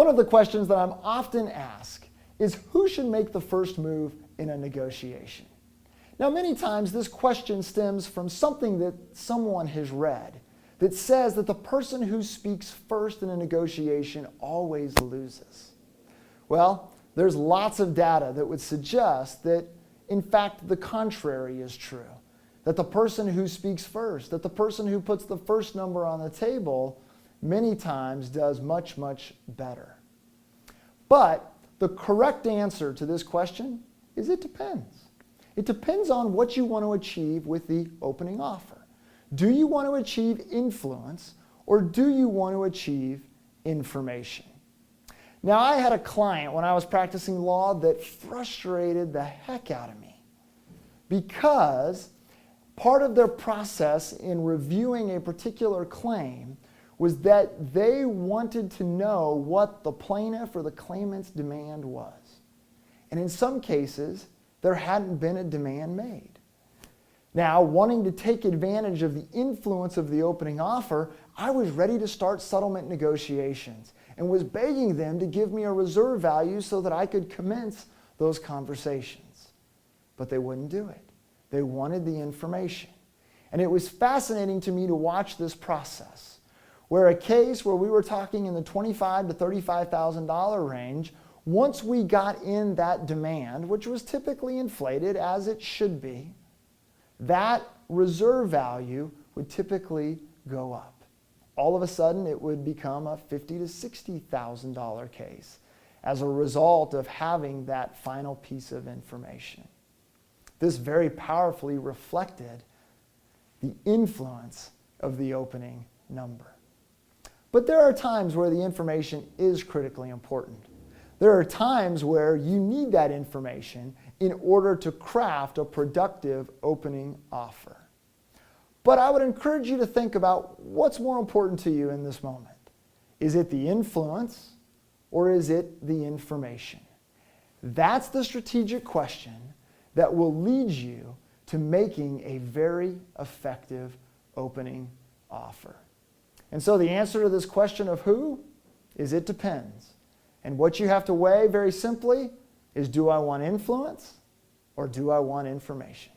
One of the questions that I'm often asked is who should make the first move in a negotiation? Now, many times this question stems from something that someone has read that says that the person who speaks first in a negotiation always loses. Well, there's lots of data that would suggest that, in fact, the contrary is true. That the person who speaks first, that the person who puts the first number on the table, many times does much, much better. But the correct answer to this question is it depends. It depends on what you want to achieve with the opening offer. Do you want to achieve influence or do you want to achieve information? Now, I had a client when I was practicing law that frustrated the heck out of me because part of their process in reviewing a particular claim was that they wanted to know what the plaintiff or the claimant's demand was. And in some cases, there hadn't been a demand made. Now, wanting to take advantage of the influence of the opening offer, I was ready to start settlement negotiations and was begging them to give me a reserve value so that I could commence those conversations. But they wouldn't do it. They wanted the information. And it was fascinating to me to watch this process, where a case where we were talking in the $25,000 to $35,000 range, once we got in that demand, which was typically inflated as it should be, that reserve value would typically go up. All of a sudden, it would become a $50,000 to $60,000 case as a result of having that final piece of information. This very powerfully reflected the influence of the opening number. But there are times where the information is critically important. There are times where you need that information in order to craft a productive opening offer. But I would encourage you to think about what's more important to you in this moment. Is it the influence or is it the information? That's the strategic question that will lead you to making a very effective opening offer. And so the answer to this question of who is it depends. And what you have to weigh very simply is, do I want influence or do I want information?